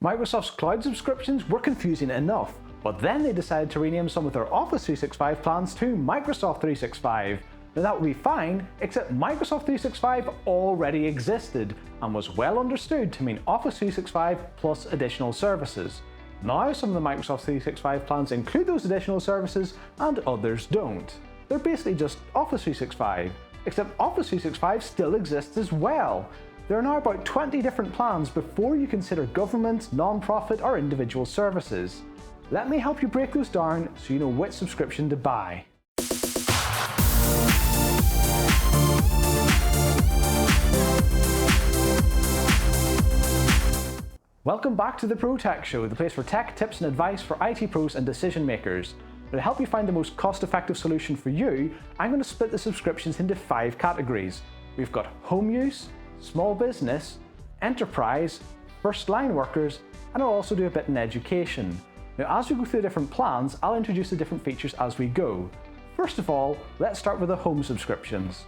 Microsoft's cloud subscriptions were confusing enough, but then they decided to rename some of their Office 365 plans to Microsoft 365. Now that would be fine, except Microsoft 365 already existed and was well understood to mean Office 365 plus additional services. Now some of the Microsoft 365 plans include those additional services and others don't. They're basically just Office 365, except Office 365 still exists as well. There are now about 20 different plans before you consider government, non-profit or individual services. Let me help you break those down so you know which subscription to buy. Welcome back to the Pro Tech Show, the place for tech tips and advice for IT pros and decision makers. To help you find the most cost-effective solution for you, I'm going to split the subscriptions into 5 categories. We've got home use, small business, enterprise, first-line workers, and I'll also do a bit in education. Now, as we go through the different plans, I'll introduce the different features as we go. First of all, let's start with the home subscriptions.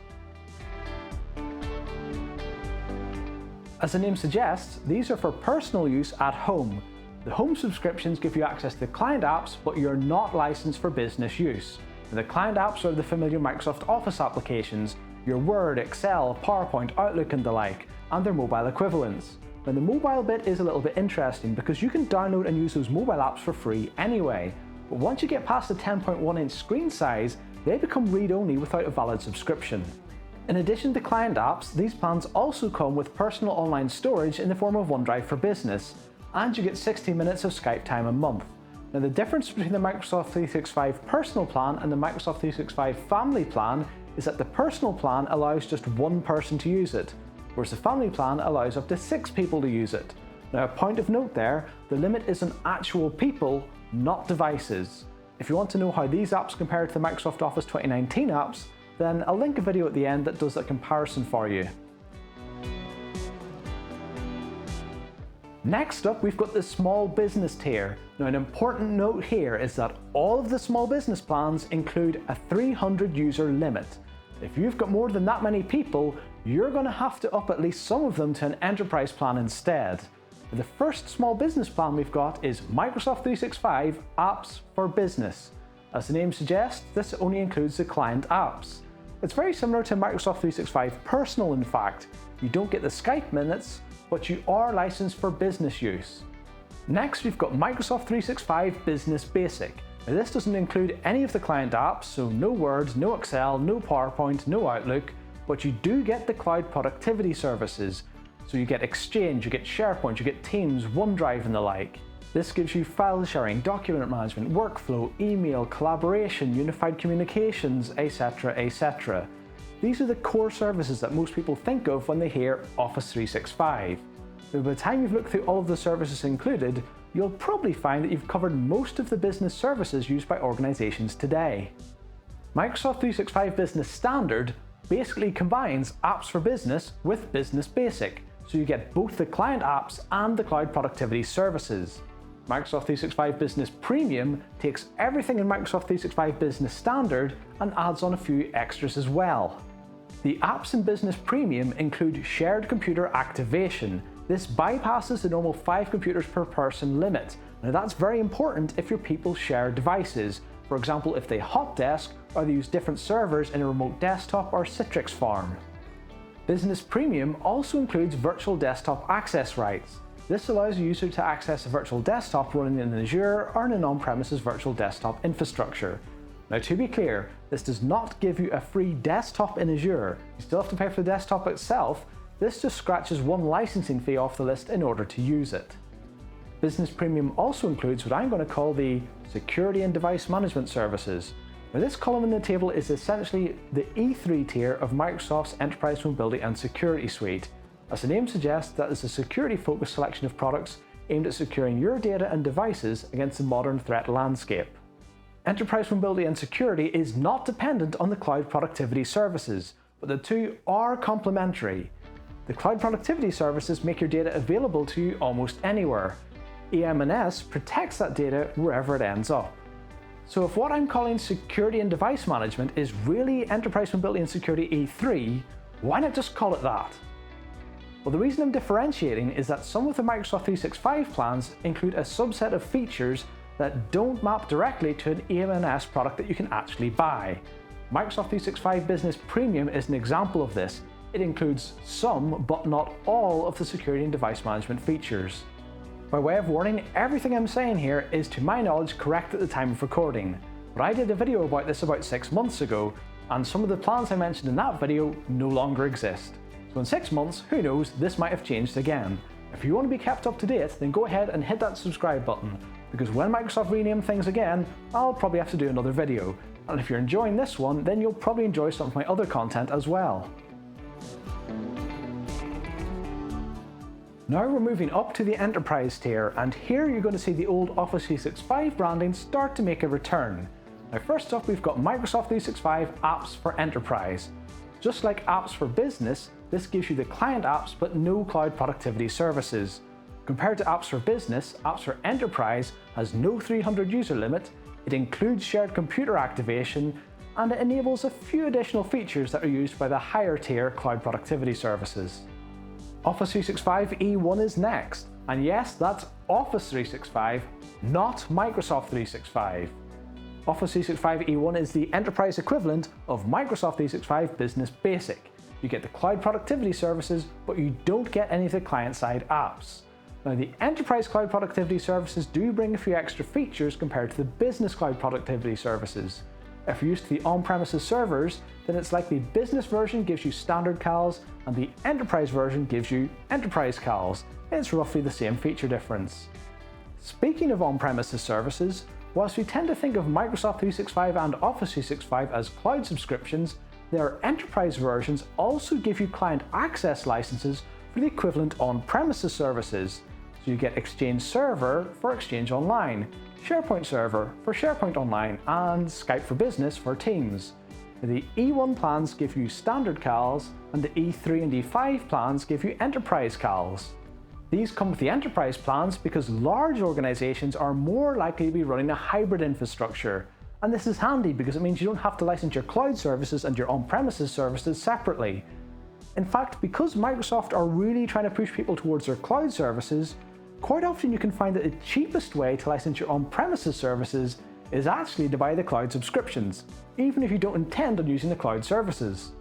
As the name suggests, these are for personal use at home. The home subscriptions give you access to client apps, but you're not licensed for business use. Now, the client apps are the familiar Microsoft Office applications, your Word, Excel, PowerPoint, Outlook and the like, and their mobile equivalents. Now the mobile bit is a little bit interesting because you can download and use those mobile apps for free anyway. But once you get past the 10.1-inch screen size, they become read-only without a valid subscription. In addition to client apps, these plans also come with personal online storage in the form of OneDrive for Business, and you get 60 minutes of Skype time a month. Now the difference between the Microsoft 365 Personal Plan and the Microsoft 365 Family Plan is that the Personal Plan allows just one person to use it, whereas the Family Plan allows up to 6 people to use it. Now a point of note there, the limit is on actual people, not devices. If you want to know how these apps compare to the Microsoft Office 2019 apps, then I'll link a video at the end that does that comparison for you. Next up, we've got the small business tier. Now an important note here is that all of the small business plans include a 300 user limit. If you've got more than that many people, you're going to have to up at least some of them to an enterprise plan instead. The first small business plan we've got is Microsoft 365 Apps for Business. As the name suggests, this only includes the client apps. It's very similar to Microsoft 365 Personal in fact. You don't get the Skype minutes, but you are licensed for business use. Next, we've got Microsoft 365 Business Basic. Now this doesn't include any of the client apps, so no Word, no Excel, no PowerPoint, no Outlook, but you do get the cloud productivity services. So you get Exchange, you get SharePoint, you get Teams, OneDrive and the like. This gives you file sharing, document management, workflow, email, collaboration, unified communications, etc, etc. These are the core services that most people think of when they hear Office 365. But by the time you've looked through all of the services included, you'll probably find that you've covered most of the business services used by organizations today. Microsoft 365 Business Standard basically combines Apps for Business with Business Basic, so you get both the client apps and the cloud productivity services. Microsoft 365 Business Premium takes everything in Microsoft 365 Business Standard and adds on a few extras as well. The apps in Business Premium include shared computer activation. This bypasses the normal 5 computers per person limit. Now that's very important if your people share devices. For example, if they hot desk or they use different servers in a remote desktop or Citrix farm. Business Premium also includes virtual desktop access rights. This allows a user to access a virtual desktop running in Azure or in an on-premises virtual desktop infrastructure. Now to be clear, this does not give you a free desktop in Azure. You still have to pay for the desktop itself. This just scratches one licensing fee off the list in order to use it. Business Premium also includes what I'm going to call the Security and Device Management Services. Now this column in the table is essentially the E3 tier of Microsoft's Enterprise Mobility and Security Suite. As the name suggests, that is a security-focused selection of products aimed at securing your data and devices against the modern threat landscape. Enterprise Mobility and Security is not dependent on the cloud productivity services, but the two are complementary. The cloud productivity services make your data available to you almost anywhere. EM+S protects that data wherever it ends up. So if what I'm calling Security and Device Management is really Enterprise Mobility and Security E3, why not just call it that? Well, the reason I'm differentiating is that some of the Microsoft 365 plans include a subset of features that don't map directly to an EM+S product that you can actually buy. Microsoft 365 Business Premium is an example of this. It includes some, but not all, of the security and device management features. By way of warning, everything I'm saying here is to my knowledge correct at the time of recording, but I did a video about this about 6 months ago, and some of the plans I mentioned in that video no longer exist. So in 6 months, who knows, this might have changed again. If you want to be kept up to date, then go ahead and hit that subscribe button, because when Microsoft rename things again, I'll probably have to do another video. And if you're enjoying this one, then you'll probably enjoy some of my other content as well. Now we're moving up to the Enterprise tier, and here you're going to see the old Office 365 branding start to make a return. Now first up, we've got Microsoft 365 Apps for Enterprise. Just like Apps for Business, this gives you the client apps but no cloud productivity services. Compared to Apps for Business, Apps for Enterprise has no 300 user limit, it includes shared computer activation, and it enables a few additional features that are used by the higher tier cloud productivity services. Office 365 E1 is next, and yes, that's Office 365, not Microsoft 365. Office 365 E1 is the enterprise equivalent of Microsoft 365 Business Basic. You get the cloud productivity services, but you don't get any of the client-side apps. Now, the enterprise cloud productivity services do bring a few extra features compared to the business cloud productivity services. If you're used to the on-premises servers, then it's like the business version gives you standard CALs and the enterprise version gives you enterprise CALs. It's roughly the same feature difference. Speaking of on-premises services, whilst we tend to think of Microsoft 365 and Office 365 as cloud subscriptions, their enterprise versions also give you client access licenses for the equivalent on-premises services. So you get Exchange Server for Exchange Online, SharePoint Server for SharePoint Online, and Skype for Business for Teams. The E1 plans give you standard CALs, and the E3 and E5 plans give you enterprise CALs. These come with the enterprise plans because large organizations are more likely to be running a hybrid infrastructure. And this is handy because it means you don't have to license your cloud services and your on-premises services separately. In fact, because Microsoft are really trying to push people towards their cloud services, quite often you can find that the cheapest way to license your on-premises services is actually to buy the cloud subscriptions, even if you don't intend on using the cloud services.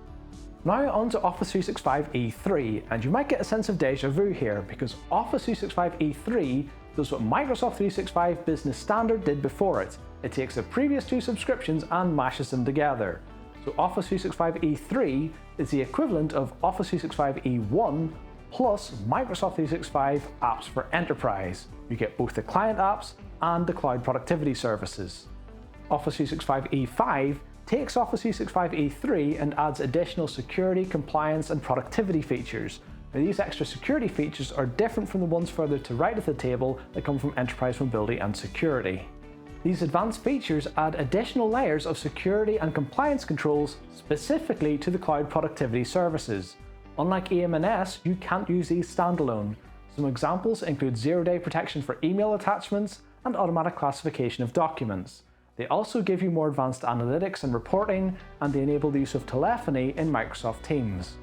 Now on to Office 365 E3, and you might get a sense of deja vu here because Office 365 E3 does what Microsoft 365 Business Standard did before it. It takes the previous two subscriptions and mashes them together. So Office 365 E3 is the equivalent of Office 365 E1 plus Microsoft 365 Apps for Enterprise. You get both the client apps and the cloud productivity services. Office 365 E5 takes Office 365 E3 and adds additional security, compliance, and productivity features. Now, these extra security features are different from the ones further to right of the table that come from Enterprise Mobility and Security. These advanced features add additional layers of security and compliance controls specifically to the cloud productivity services. Unlike EM+S, you can't use these standalone. Some examples include zero-day protection for email attachments and automatic classification of documents. They also give you more advanced analytics and reporting, and they enable the use of telephony in Microsoft Teams.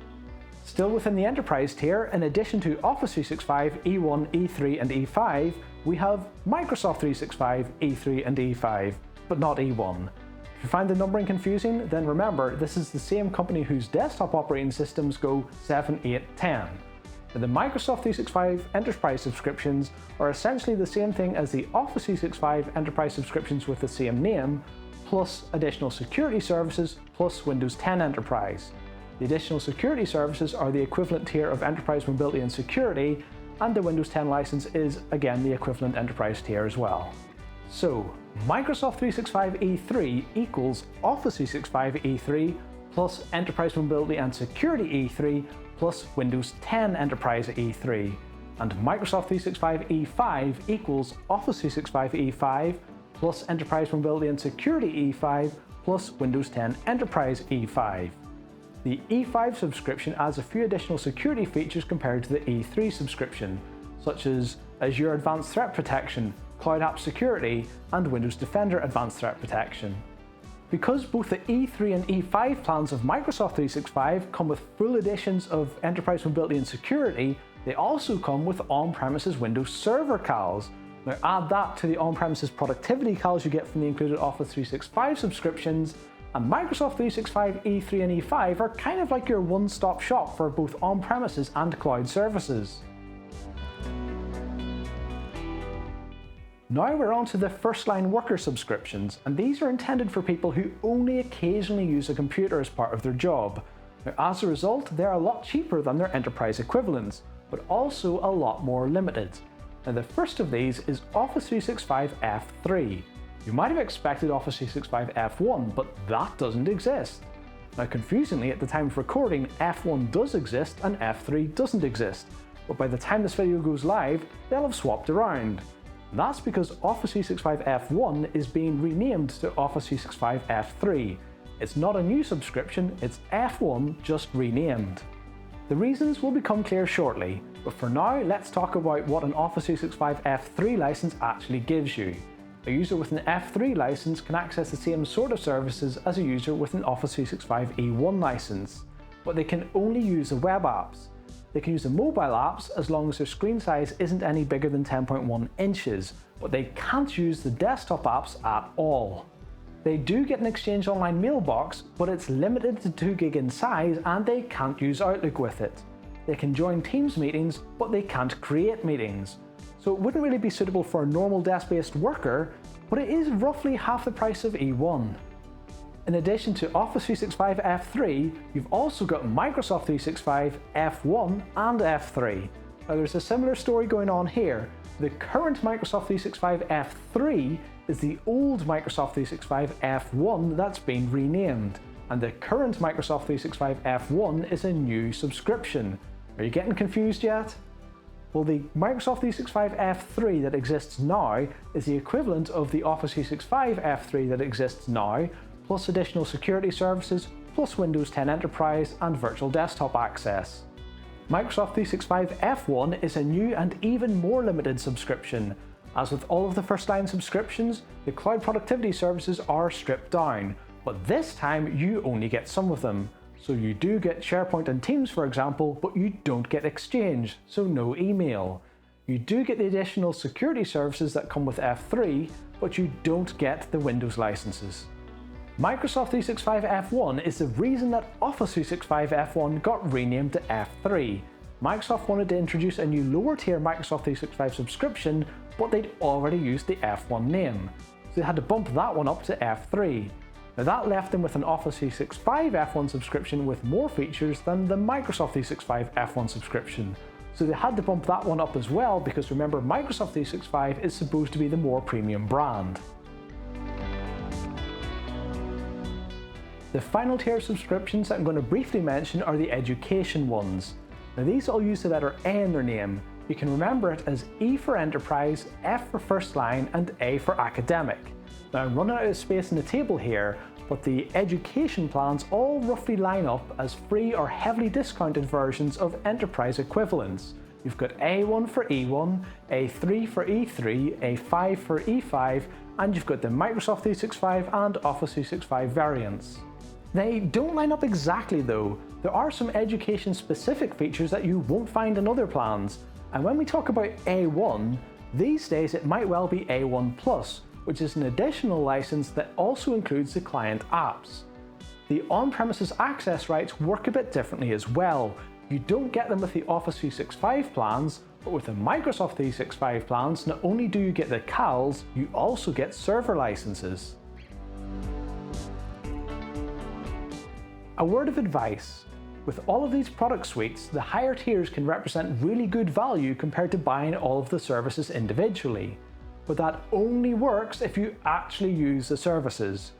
Still within the Enterprise tier, in addition to Office 365, E1, E3, and E5, we have Microsoft 365, E3, and E5, but not E1. If you find the numbering confusing, then remember this is the same company whose desktop operating systems go 7, 8, 10. The Microsoft 365 Enterprise subscriptions are essentially the same thing as the Office 365 Enterprise subscriptions with the same name, plus additional security services, plus Windows 10 Enterprise. The additional security services are the equivalent tier of Enterprise Mobility and Security, and the Windows 10 license is again the equivalent Enterprise tier as well. So, Microsoft 365 E3 equals Office 365 E3 plus Enterprise Mobility and Security E3 plus Windows 10 Enterprise E3, and Microsoft 365 E5 equals Office 365 E5 plus Enterprise Mobility and Security E5 plus Windows 10 Enterprise E5. The E5 subscription adds a few additional security features compared to the E3 subscription, such as Azure Advanced Threat Protection, Cloud App Security, and Windows Defender Advanced Threat Protection. Because both the E3 and E5 plans of Microsoft 365 come with full editions of Enterprise Mobility and Security, they also come with on-premises Windows Server CALs. Now add that to the on-premises productivity CALs you get from the included Office 365 subscriptions, and Microsoft 365 E3 and E5 are kind of like your one-stop shop for both on-premises and cloud services. Now we're on to the Firstline Workers subscriptions, and these are intended for people who only occasionally use a computer as part of their job. Now, as a result, they're a lot cheaper than their enterprise equivalents, but also a lot more limited. Now the first of these is Office 365 F3. You might have expected Office 365 F1, but that doesn't exist. Now confusingly, at the time of recording, F1 does exist and F3 doesn't exist, but by the time this video goes live, they'll have swapped around. That's because Office 365 F1 is being renamed to Office 365 F3. It's not a new subscription, it's F1 just renamed. The reasons will become clear shortly, but for now let's talk about what an Office 365 F3 license actually gives you. A user with an F3 license can access the same sort of services as a user with an Office 365 E1 license, but they can only use the web apps. They can use the mobile apps as long as their screen size isn't any bigger than 10.1 inches, but they can't use the desktop apps at all. They do get an Exchange Online mailbox, but it's limited to 2 gig in size and they can't use Outlook with it. They can join Teams meetings, but they can't create meetings. So it wouldn't really be suitable for a normal desk-based worker, but it is roughly half the price of E1. In addition to Office 365 F3, you've also got Microsoft 365 F1 and F3. Now there's a similar story going on here. The current Microsoft 365 F3 is the old Microsoft 365 F1 that's been renamed, and the current Microsoft 365 F1 is a new subscription. Are you getting confused yet? Well, the Microsoft 365 F3 that exists now is the equivalent of the Office 365 F3 that exists now, plus additional security services, plus Windows 10 Enterprise and virtual desktop access. Microsoft 365 F1 is a new and even more limited subscription. As with all of the Firstline subscriptions, the cloud productivity services are stripped down, but this time you only get some of them. So you do get SharePoint and Teams, for example, but you don't get Exchange, so no email. You do get the additional security services that come with F3, but you don't get the Windows licenses. Microsoft 365 F1 is the reason that Office 365 F1 got renamed to F3. Microsoft wanted to introduce a new lower tier Microsoft 365 subscription, but they'd already used the F1 name, so they had to bump that one up to F3. Now that left them with an Office 365 F1 subscription with more features than the Microsoft 365 F1 subscription, so they had to bump that one up as well because remember Microsoft 365 is supposed to be the more premium brand. The final tier of subscriptions that I'm going to briefly mention are the education ones. Now these all use the letter A in their name. You can remember it as E for Enterprise, F for Firstline, and A for Academic. Now I'm running out of space in the table here, but the education plans all roughly line up as free or heavily discounted versions of Enterprise equivalents. You've got A1 for E1, A3 for E3, A5 for E5, and you've got the Microsoft 365 and Office 365 variants. They don't line up exactly though. There are some education specific features that you won't find in other plans, and when we talk about A1, these days it might well be A1+, which is an additional license that also includes the client apps. The on-premises access rights work a bit differently as well. You don't get them with the Office 365 plans, but with the Microsoft 365 plans, not only do you get the CALs, you also get server licenses. A word of advice. With all of these product suites, the higher tiers can represent really good value compared to buying all of the services individually. But that only works if you actually use the services.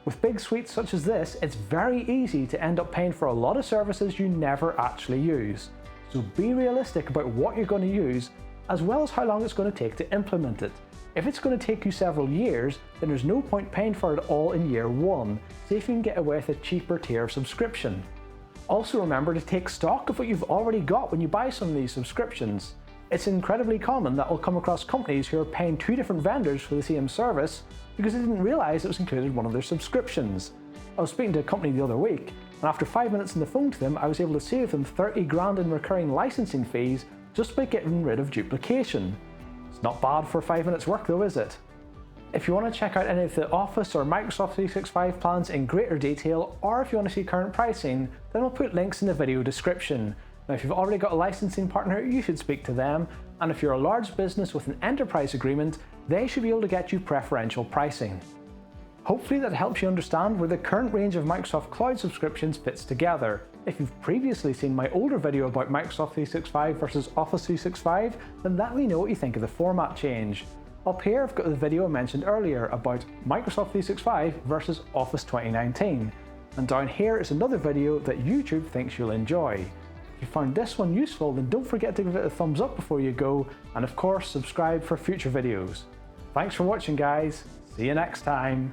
With big suites such as this, it's very easy to end up paying for a lot of services you never actually use. So be realistic about what you're going to use, as well as how long it's going to take to implement it. If it's going to take you several years, then there's no point paying for it all in year one. See if you can get away with a cheaper tier subscription. Also remember to take stock of what you've already got when you buy some of these subscriptions. It's incredibly common that I'll come across companies who are paying two different vendors for the same service because they didn't realise it was included in one of their subscriptions. I was speaking to a company the other week, and after 5 minutes on the phone to them, I was able to save them 30 grand in recurring licensing fees just by getting rid of duplication. It's not bad for 5 minutes work though, is it? If you want to check out any of the Office or Microsoft 365 plans in greater detail, or if you want to see current pricing, then I'll put links in the video description. Now, if you've already got a licensing partner, you should speak to them, and if you're a large business with an enterprise agreement, they should be able to get you preferential pricing. Hopefully that helps you understand where the current range of Microsoft Cloud subscriptions fits together. If you've previously seen my older video about Microsoft 365 versus Office 365, then let me know what you think of the format change. Up here I've got the video I mentioned earlier about Microsoft 365 versus Office 2019, and down here is another video that YouTube thinks you'll enjoy. If you found this one useful, then don't forget to give it a thumbs up before you go, and of course subscribe for future videos. Thanks for watching guys, see you next time.